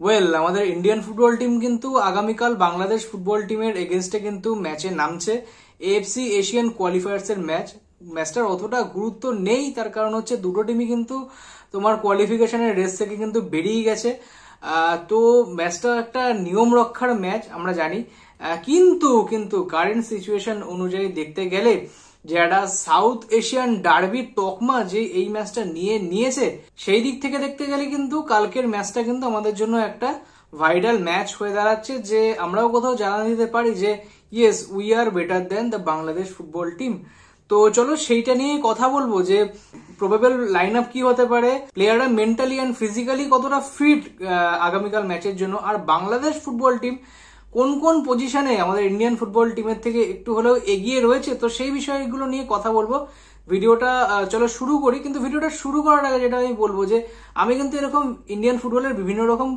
Well, আমাদের Indian football team কিন্তু আগামীকাল বাংলাদেশ ফুটবল টিমের এগেনস্টে কিন্তু ম্যাচে নামছে। এএফসি এশিয়ান কোয়ালিফায়ার্স এর ম্যাচটার অতটা গুরুত্ব নেই, তার কারণ হচ্ছে দুটো টিমই কিন্তু তোমার কোয়ালিফিকেশনের রেস থেকে কিন্তু বেরিয়ে গেছে। তো ম্যাচটা একটা নিয়ম রক্ষার ম্যাচ আমরা জানি, কিন্তু কিন্তু কারেন্ট সিচুয়েশন অনুযায়ী দেখতে গেলে যে একটা সাউথ এশিয়ান ডার্বির তকমা যে এই ম্যাচটা নিয়েছে, সেই দিক থেকে দেখতে গেলে কিন্তু কালকের ম্যাচটা কিন্তু আমাদের জন্য একটা ভাইটাল ম্যাচ হয়ে দাঁড়াচ্ছে, যে আমরাও কোথাও জানা দিতে পারি যে yes, we are better then the Bangladesh football team. তো চলো সেইটা নিয়ে কথা বলবো যে প্রবাবল লাইন আপ কি হতে পারে, প্লেয়াররা মেন্টালি অ্যান্ড ফিজিক্যালি কতটা ফিট আগামীকাল ম্যাচের জন্য, আর বাংলাদেশ ফুটবল টিম কোন কোন পজিশনে আমাদের ইন্ডিয়ান ফুটবল টিমের থেকে একটু হলেও এগিয়ে রয়েছে। তো সেই বিষয়গুলো নিয়ে কথা বলবো। ভিডিওটা চলো শুরু করি। কিন্তু ভিডিওটা শুরু করার আগে যেটা আমি বলবো যে আমি কিন্তু এরকম ইন্ডিয়ান ফুটবলের বিভিন্ন রকম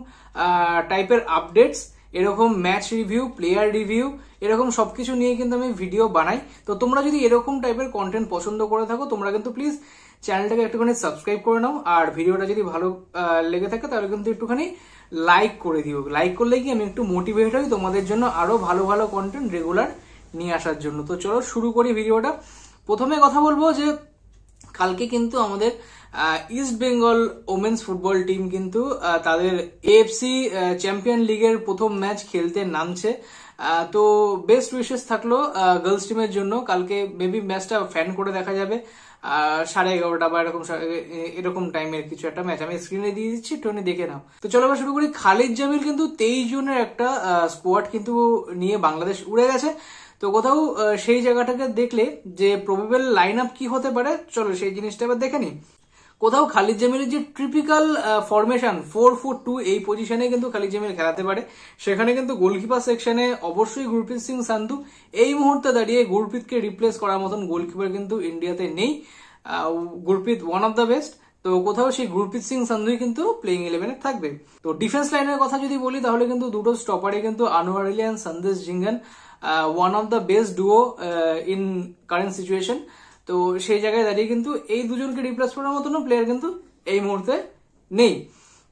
টাইপের আপডেটস, এরকম ম্যাচ রিভিউ, প্লেয়ার রিভিউ, এরকম সবকিছু নিয়ে কিন্তু আমি ভিডিও বানাই। তো তোমরা যদি এরকম টাইপের কন্টেন্ট পছন্দ করে থাকো, তোমরা কিন্তু প্লিজ চ্যানেলটাকে একটুখানি সাবস্ক্রাইব করে নাও, আর ভিডিওটা যদি ভালো লেগে থাকে তাহলে কিন্তু একটুখানি লাইক করে দিও। লাইক করলে কি আমি একটু মোটিভেট হই তোমাদের জন্য আরো ভালো ভালো কন্টেন্ট রেগুলার নিয়ে আসার জন্য। তো চলো শুরু করি ভিডিওটা। প্রথমে কথা বলবো যে কালকে কিন্তু আমাদের east Bengal women's football team কিন্তু তাদের এএফসি চ্যাম্পিয়ন লিগের প্রথম ম্যাচ খেলতে নামছে। তো বেস্ট উইশেস থাকলো গার্লস টিমের জন্য। কালকে মেবি ম্যাচটা ফ্যান করে দেখা যাবে 11:30 বা এরকম টাইমের কিছু একটা ম্যাচ। আমি স্ক্রিনে দিয়ে দিচ্ছি, একটু দেখে নাও। তো চলো আমরা শুরু করি। খালিদ জামিল কিন্তু 23 জনের একটা স্কোয়াড কিন্তু নিয়ে বাংলাদেশ উড়ে গেছে। তো কোথাও সেই জায়গাটাকে দেখলে যে প্রবাবল লাইন আপ কি হতে পারে, চলো সেই জিনিসটা এবার দেখে নি। কোথাও খালিদ জামিলের যে ট্রিপিক্যাল ফরমেশন 4-4-2, এই পজিশনে কিন্তু খালিদ জামিল খেলাতে পারে। সেখানে কিন্তু গোলকিপার সেকশনে অবশ্যই গুরপ্রীত সিং সান্ধু। এই মুহূর্তে দাঁড়িয়ে গুরপ্রীতকে রিপ্লেস করার মতন গোলকিপার কিন্তু ইন্ডিয়াতে নেই। Gurpreet one of the best. তো কোথাও সেই গুরপ্রীত সিং সান্ধুই কিন্তু প্লেইং 11-এ থাকবে। তো ডিফেন্স লাইনের কথা যদি বলি তাহলে কিন্তু দুটো স্টপারে কিন্তু Anwar Ali and Sandesh Jhingan, one of the best duo in current situation. তো সেই জায়গায় দাঁড়িয়ে কিন্তু এই দুজনকে রিপ্লেস করার মতন প্লেয়ার কিন্তু এই মুহূর্তে নেই।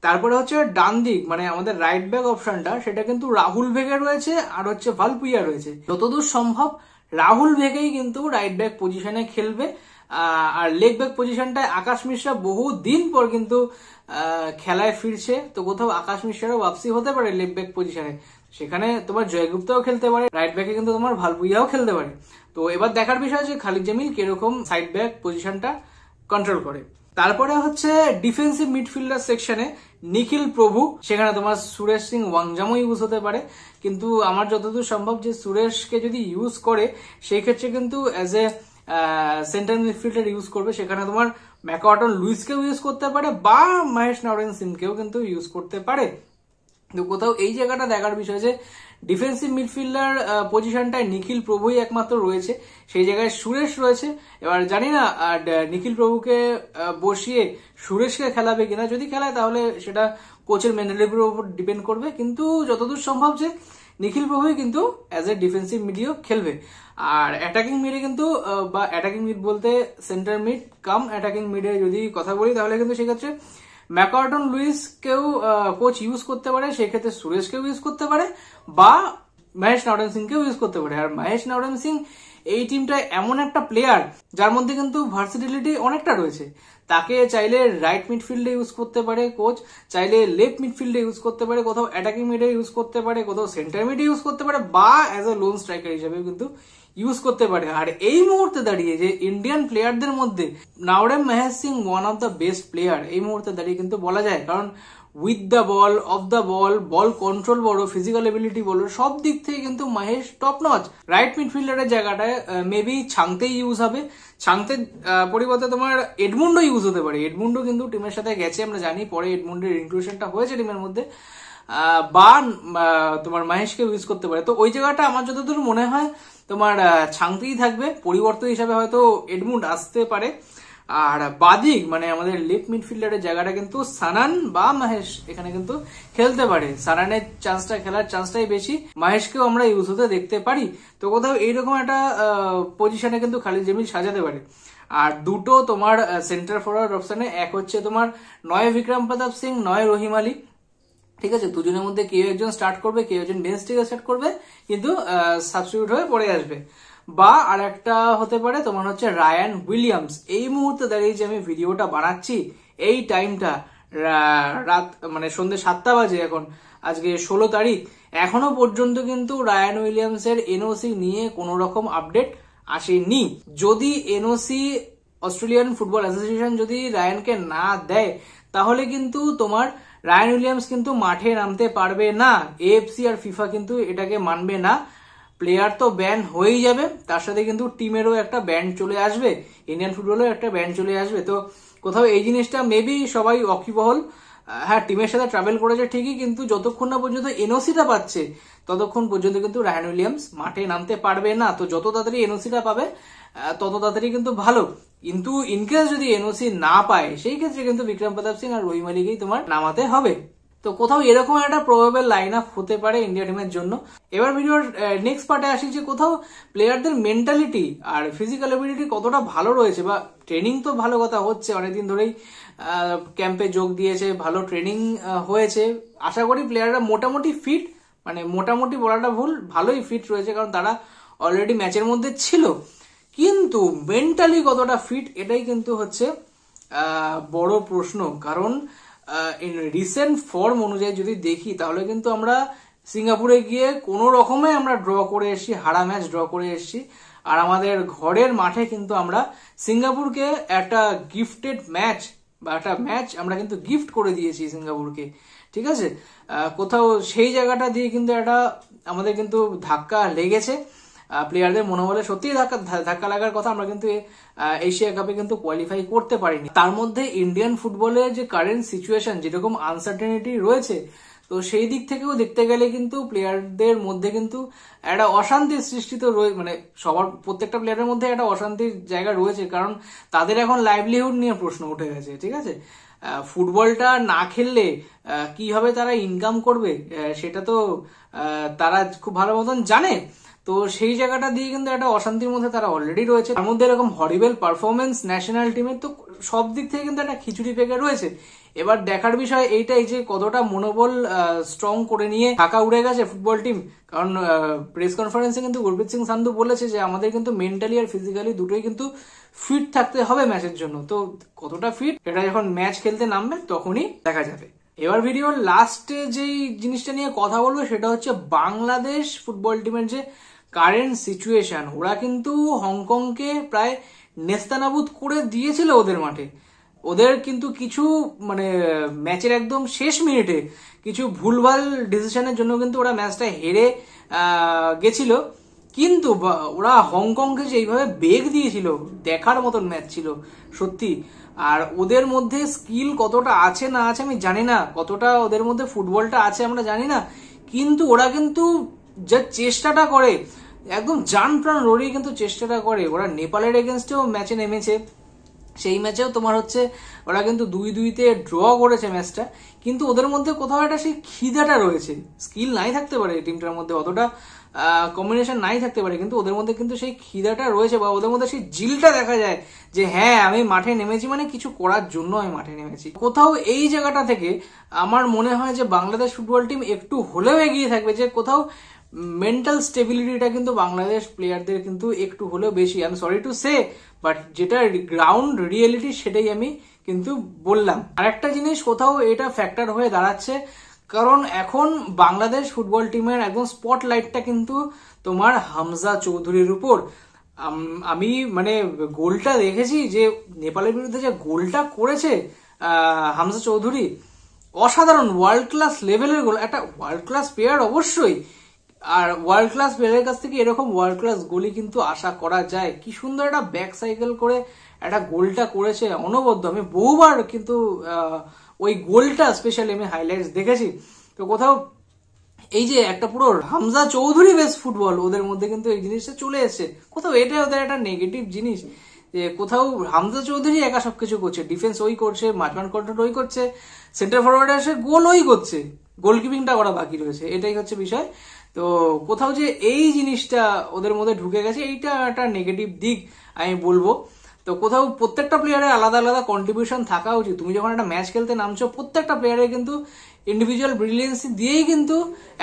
তারপরে হচ্ছে ডান দিক, মানে আমাদের রাইট ব্যাক অপশনটা, সেটা কিন্তু রাহুল ভেগে রয়েছে আর হচ্ছে ভালপুইয়া রয়েছে। যতদূর সম্ভব রাহুল ভেগেই কিন্তু রাইট ব্যাক পজিশনে খেলবে। আর লেগ ব্যাক পজিশনটায় আকাশ মিশ্রা বহু দিন পর কিন্তু খেলায় ফিরছে। তো কোথাও আকাশ মিশ্রারও ওয়াপসি হতে পারে লেগ ব্যাক পজিশনে। সেখানে তোমার জয়গুপ্তাও খেলতে পারে, রাইট ব্যাকে কিন্তু তোমার ভালপুইয়াও খেলতে পারে। তো এবার দেখার বিষয় যে খালিদ জামিল কিরকম সাইড ব্যাক পজিশনটা কন্ট্রোল করে। তারপরে হচ্ছে ডিফেন্সিভ মিডফিল্ডার সেকশনে নিখিল প্রভু, সেখানে তোমার সুরেশ সিং ওয়াংজামও ইউজ হতে পারে। কিন্তু আমার যতদূর সম্ভব যে সুরেশকে যদি ইউজ করে সেই ক্ষেত্রে কিন্তু as a centre midfielder use করবে। সেখানে তোমার ম্যাকওয়াটন লুইসকেও ইউজ করতে পারে বা মহেশ নারায়ণ সিংকেও কিন্তু ইউজ করতে পারে। তো কোথাও এই জায়গাটা দেখার বিষয় যে ডিফেন্সিভ মিডফিল্ডার পজিশনটায় নিখিল প্রভুই একমাত্র রয়েছে, সেই জায়গায় সুরেশ রয়েছে। এবার জানি না নিখিল প্রভুকে বসিয়ে সুরেশকে খেলাবে কিনা, যদি খেলায় তাহলে সেটা কোচের মেন্টালিটির উপর ডিপেন্ড করবে। কিন্তু যতদূর সম্ভব যে নিখিল প্রভুই কিন্তু অ্যাজ এ ডিফেন্সিভ মিডও খেলবে। আর অ্যাটাকিং মিডে কিন্তু বা অ্যাটাকিং মিড বলতে সেন্টার মিড কাম অ্যাটাকিং মিডে যদি কথা বলি তাহলে কিন্তু সেক্ষেত্রে ম্যাকওয়াটন লুইসকেও কোচ ইউজ করতে পারে, সেক্ষেত্রে সুরেশকেও ইউজ করতে পারে বা মহেশ নারায়ণ সিংকেও ইউজ করতে পারে। আর মহেশ নারায়ণ সিং এই টিমটায় এমন একটা প্লেয়ার যার মধ্যে কিন্তু ভার্সিটিলিটি অনেকটা রয়েছে। তাকে চাইলে রাইট মিডফিল্ডে ইউজ করতে পারে কোচ, চাইলে লেফট মিডফিল্ডে ইউজ করতে পারে, কোথাও অ্যাটাকিং মিডে ইউজ করতে পারে, কোথাও সেন্টার মিডে ইউজ করতে পারে বা অ্যাজ এ লোন স্ট্রাইকার হিসেবেও কিন্তু ইউজ করতে পারে। আর এই মুহূর্তে দাঁড়িয়ে যে ইন্ডিয়ান প্লেয়ারদের মধ্যে Naorem Mahesh Singh one of the best player এই মুহূর্তে দাঁড়িয়ে কিন্তু বলা যায়। কারণ with the ball, of the ball, ball control বলো, ফিজিক্যাল এবিলিটি বলো, সব দিক থেকে কিন্তু মহেশ টপ নচ। রাইট মিডফিল্ডারের জায়গাটায় মেবি ছাংতেই ইউজ হবে। ছাংতের পরিবর্তে তোমার এডমুন্ডো ইউজ হতে পারে। এডমুন্ডো কিন্তু টিমের সাথে গেছে, আমরা জানি, পরে এডমুন্ডোর ইনক্লুশনটা হয়েছে টিমের মধ্যে। বা তোমার মহেশকে ইউজ করতে পারে। তো ওই জায়গাটা আমার যতদূর মনে হয় তোমার ছাংতেই থাকবে, পরিবর্তন হিসাবে হয়তো এডমুন্ড আসতে পারে। আর বাদিক মানে আমাদের লেফট মিডফিল্ডারের জায়গাটা কিন্তু সানান বা মহেশ এখানে কিন্তু খেলতে পারে। সানানের খেলার চান্সটাই বেশি, মহেশকেও আমরা ইউজ হতে দেখতে পারি। তো কোথাও এইরকম একটা পজিশনে কিন্তু খালিদ জামিল সাজাতে পারে। আর দুটো তোমার সেন্টার ফরওয়ার্ড অপশনে, এক হচ্ছে তোমার নয় বিক্রম প্রতাপ সিং, নয় রহিম আলী। ঠিক আছে, দুজনের মধ্যে কেউ একজন স্টার্ট করবে, কেউ একজন বেঞ্চ থেকে স্টার্ট করবে, কিন্তু সাবস্টিটিউট হয়ে পড়ে আসবে। বা আর একটা হতে পারে তোমার হচ্ছে রায়ান উইলিয়ামস। এই মুহূর্তে দাঁড়িয়ে যে আমি ভিডিওটা বানাচ্ছি, এই টাইমটা রাত মানে সন্ধ্যে 7টা বাজে এখন, আজকে 16 তারিখ, এখনো পর্যন্ত কিন্তু রায়ান উইলিয়ামসের এনওসি নিয়ে কোনো রকম আপডেট আসেনি। যদি এনওসি অস্ট্রেলিয়ান ফুটবল অ্যাসোসিয়েশন যদি রায়ানকে না দেয়, তাহলে কিন্তু তোমার রায়ান উইলিয়ামস কিন্তু মাঠে নামতে পারবে না। এএফসি আর ফিফা কিন্তু এটাকে মানবে না। প্লেয়ার তো ব্যান হয়েই যাবে, তার সাথে কিন্তু টিমেরও একটা ব্যান চলে আসবে, ইন্ডিয়ান ফুটবলেও একটা ব্যান চলে আসবে। তো কোথাও এই জিনিসটা মেবি সবাই ওয়াকিবহল। হ্যাঁ, টিমের সাথে ট্রাভেল করেছে ঠিকই, কিন্তু যতক্ষণ না পর্যন্ত এনওসিটা পাচ্ছে ততক্ষণ পর্যন্ত কিন্তু রায়ান উইলিয়ামস মাঠে নামতে পারবে না। তো যত তাড়াতাড়ি এনওসিটা পাবে তত তাড়াতাড়ি কিন্তু ভালো। কিন্তু ইনকেস যদি এনওসি না পায়, সেই ক্ষেত্রে কিন্তু বিক্রম প্রতাপ সিং আর রোহিত মালিককেই তোমার নামাতে হবে। তো কোথাও এরকম একটা প্রবাবল লাইন আপ হতে পারে ইন্ডিয়া টিমের জন্য। এবার ভিডিওর নেক্সট পার্টে আসি যে কোথাও প্লেয়ারদের মেন্টালিটি আর ফিজিক্যাল এবিলিটি কতটা ভালো রয়েছে, বা ট্রেনিং তো ভালো কথা হচ্ছে, অনেকদিন ধরেই ক্যাম্পে যোগ দিয়েছে, ভালো ট্রেনিং হয়েছে। আশা করি প্লেয়াররা মোটামুটি ফিট, মানে মোটামুটি বলাটা ভুল, ভালোই ফিট রয়েছে, কারণ তারা অলরেডি ম্যাচের মধ্যে ছিল। কিন্তু মেন্টালি কতটা ফিট, এটাই কিন্তু হচ্ছে বড় প্রশ্ন। কারণ রিসেন্ট ফর্ম অনুযায়ী যদি দেখি, তাহলে কিন্তু আমরা সিঙ্গাপুরে গিয়ে কোনো রকমে আমরা ড্র করে এসেছি, হারা ম্যাচ ড্র করে এসেছি। আর আমাদের ঘরের মাঠে কিন্তু আমরা সিঙ্গাপুরকে একটা গিফটেড ম্যাচ বা একটা ম্যাচ আমরা কিন্তু গিফট করে দিয়েছি সিঙ্গাপুরকে। ঠিক আছে, কোথাও সেই জায়গাটা দিয়ে কিন্তু একটা আমাদের কিন্তু ধাক্কা লেগেছে। প্লেয়ারদের মনোবলে সত্যিই ধাক্কা লাগার কথা। আমরা কিন্তু এশিয়া কাপে কিন্তু কোয়ালিফাই করতে পারিনি। তার মধ্যে ইন্ডিয়ান ফুটবলের যে কারেন্ট সিচুয়েশন, যেরকম আনসার্টেনিটি রয়েছে, তো সেই দিক থেকেও দেখতে গেলে কিন্তু প্লেয়ারদের মধ্যে কিন্তু একটা অশান্তির সৃষ্টি তো মানে সবার প্রত্যেকটা প্লেয়ারের মধ্যে একটা অশান্তির জায়গা রয়েছে। কারণ তাদের এখন লাইভলিহুড নিয়ে প্রশ্ন উঠে গেছে। ঠিক আছে, ফুটবলটা না খেললে কিভাবে তারা ইনকাম করবে সেটা তো তারা খুব ভালো মতন জানে। তো সেই জায়গাটা দিয়ে কিন্তু একটা অশান্তির মধ্যে তারা অলরেডি রয়েছে। তার মধ্যে এরকম হরিবেল পারফরমেন্স ন্যাশনাল টিমের, তো সব দিক থেকে কিন্তু একটা খিচুড়ি পেকে রয়েছে। এবার দেখার বিষয় এইটাই যে কতটা মনোবল স্ট্রং করে নিয়ে ঢাকা উড়ে গেছে ফুটবল টিম। কারণ প্রেস কনফারেন্সে কিন্তু গুরপ্রীত সিং সান্ধু বলেছে যে আমাদের কিন্তু মেন্টালি আর ফিজিক্যালি দুটোই কিন্তু ফিট থাকতে হবে ম্যাচের জন্য। তো কতটা ফিট এটা যখন ম্যাচ খেলতে নামবে তখনই দেখা যাবে। এবার ভিডিওর লাস্টে যেই জিনিসটা নিয়ে কথা বলবো সেটা হচ্ছে বাংলাদেশ ফুটবল টিমের যে কারেন্ট সিচুয়েশন। ওরা কিন্তু হংকংকে প্রায় নেস্তানাবুদ করে দিয়েছিল ওদের মাঠে। ওদের কিন্তু কিছু মানে ম্যাচের একদম শেষ মিনিটে কিছু ভুলভাল ডিসিশনের জন্য কিন্তু ওরা ম্যাচটা হেরে গেছিল। কিন্তু ওরা হংকংকে যে এইভাবে বেগ দিয়েছিল, দেখার মতন ম্যাচ ছিল সত্যি। আর ওদের মধ্যে স্কিল কতটা আছে না আছে আমি জানি না, কতটা ওদের মধ্যে ফুটবলটা আছে আমরা জানি না, কিন্তু ওরা কিন্তু যে চেষ্টাটা করে একদম জান প্রাণ লড়িয়ে কিন্তু চেষ্টাটা করে। ওরা নেপালের এগেনস্টেও ম্যাচে নেমেছে, সেই ম্যাচেও তোমার হচ্ছে ওরা কিন্তু 2-2-তে ড্র করেছে ম্যাচটা। কিন্তু ওদের মধ্যে কোথাও একটা সেই খিদাটা রয়েছে। স্কিল নাই থাকতে পারে টিমটার মধ্যে, অতটা কম্বিনেশন নাই থাকতে পারে, কিন্তু ওদের মধ্যে কিন্তু সেই খিদাটা রয়েছে, বা ওদের মধ্যে সেই জিলটা দেখা যায় যে হ্যাঁ আমি মাঠে নেমেছি মানে কিছু করার জন্য আমি মাঠে নেমেছি। কোথাও এই জায়গাটা থেকে আমার মনে হয় যে বাংলাদেশ ফুটবল টিম একটু হলেও এগিয়ে থাকবে, যে কোথাও মেন্টাল স্টেবিলিটিটা কিন্তু বাংলাদেশ প্লেয়ারদের কিন্তু একটু হলেও বেশি। আমি সরি টু সে, বাট যেটা গ্রাউন্ড রিয়েলিটি সেটাই আমি কিন্তু বললাম। আরেকটা জিনিস কোথাও এটা ফ্যাক্টর হয়ে দাঁড়াচ্ছে, কারণ এখন বাংলাদেশ ফুটবল টিমের একদম স্পটলাইটটা কিন্তু তোমার হামজা চৌধুরীর উপর। আমি মানে গোলটা দেখেছি যে নেপালের বিরুদ্ধে যে গোলটা করেছে হামজা চৌধুরী, অসাধারণ ওয়ার্ল্ড ক্লাস লেভেলের গোল। একটা ওয়ার্ল্ড ক্লাস প্লেয়ার অবশ্যই, আর ওয়ার্ল্ড ক্লাস প্লেয়ারের কাছ থেকে এরকম ওয়ার্ল্ড ক্লাস গোলই কিন্তু আশা করা যায়। কি সুন্দর একটা ব্যাক সাইকেল করে একটা গোলটা করেছে, অনবদ্য। আমি বহুবার কিন্তু ওই গোলটা স্পেশালি আমি হাইলাইটস দেখেছি। তো কোথাও এই যে একটা পুরো হামজা চৌধুরী বেস ফুটবল ওদের মধ্যে কিন্তু এই জিনিসটা চলে এসেছে। কোথাও এটা ওদের একটা নেগেটিভ জিনিস, যে কোথাও হামজা চৌধুরী একা সবকিছু করছে, ডিফেন্স ওই করছে, মাঝখান কন্ট্রোল ওই করছে, সেন্টার ফরওয়ার্ডে এসে গোল ওই করছে, গোলকিপিংটা করা বাকি রয়েছে, এটাই হচ্ছে বিষয়। তো কোথাও যে এই জিনিসটা ওদের মধ্যে ঢুকে গেছে, এইটা একটা নেগেটিভ দিক আমি বলবো। তো কোথাও প্রত্যেকটা প্লেয়ারের আলাদা আলাদা কন্ট্রিবিউশন থাকা উচিত। তুমি যখন একটা ম্যাচ খেলতে নামছো, প্রত্যেকটা প্লেয়ারের কিন্তু ইন্ডিভিজুয়াল ব্রিলিয়েন্সি দিয়েই কিন্তু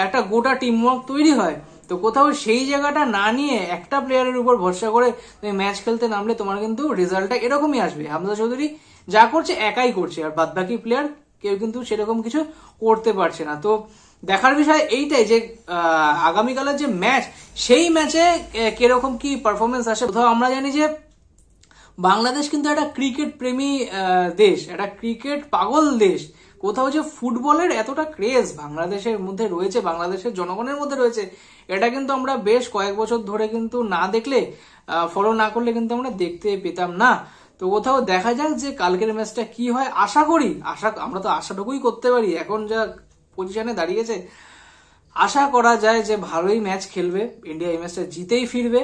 একটা গোটা টিম ওয়ার্ক তৈরি হয়। তো কোথাও সেই জায়গাটা না নিয়ে একটা প্লেয়ারের উপর ভরসা করে তুমি ম্যাচ খেলতে নামলে তোমার কিন্তু রেজাল্টটা এরকমই আসবে। হামজা চৌধুরী যা করছে একাই করছে, আর বাদ বাকি প্লেয়ার কেউ কিন্তু সেরকম কিছু করতে পারছে না। তো দেখার বিষয় এইটাই যে আগামীকালের যে ম্যাচ, সেই ম্যাচে কিরকম কি পারফরমেন্স আসে। কোথাও আমরা জানি যে বাংলাদেশ কিন্তু একটা ক্রিকেট প্রেমী দেশ, একটা ক্রিকেট পাগল দেশ। কোথাও যে ফুটবলের এতটা ক্রেজ বাংলাদেশের মধ্যে রয়েছে, বাংলাদেশের জনগণের মধ্যে রয়েছে, এটা কিন্তু আমরা বেশ কয়েক বছর ধরে কিন্তু না দেখলে, ফলো না করলে কিন্তু আমরা দেখতে পেতাম না। তো কোথাও দেখা যাক যে কালকের ম্যাচটা কি হয়। আশা করি, আমরা তো আশাটুকুই করতে পারি, এখন যা পজিশনে দাঁড়িয়েছে আশা করা যায় যে ভালোই ম্যাচ খেলবে ইন্ডিয়া, এই ম্যাচটা জিতেই ফিরবে,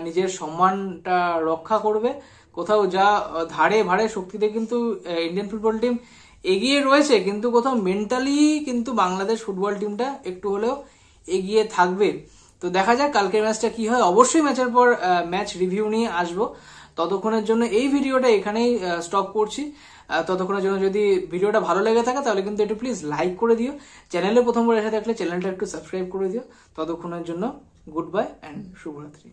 নিজের সম্মানটা রক্ষা করবে। কোথাও যা ধারে ভারে শক্তিতে কিন্তু ইন্ডিয়ান ফুটবল টিম এগিয়ে রয়েছে, কিন্তু কোথাও মেন্টালি কিন্তু বাংলাদেশ ফুটবল টিমটা একটু হলেও এগিয়ে থাকবে। তো দেখা যাক কালকের ম্যাচটা কি হয়। অবশ্যই ম্যাচের পর ম্যাচ রিভিউ নিয়ে আসবো। ততক্ষণের জন্য এই ভিডিওটা এখানেই স্টপ করছি। ততক্ষণের জন্য যদি ভিডিওটা ভালো লেগে থাকে তাহলে কিন্তু একটু প্লিজ লাইক করে দিও। চ্যানেলে প্রথমবার এসে থাকলে চ্যানেলটা একটু সাবস্ক্রাইব করে দিও। ততক্ষণের জন্য গুড বাই অ্যান্ড শুভরাত্রি।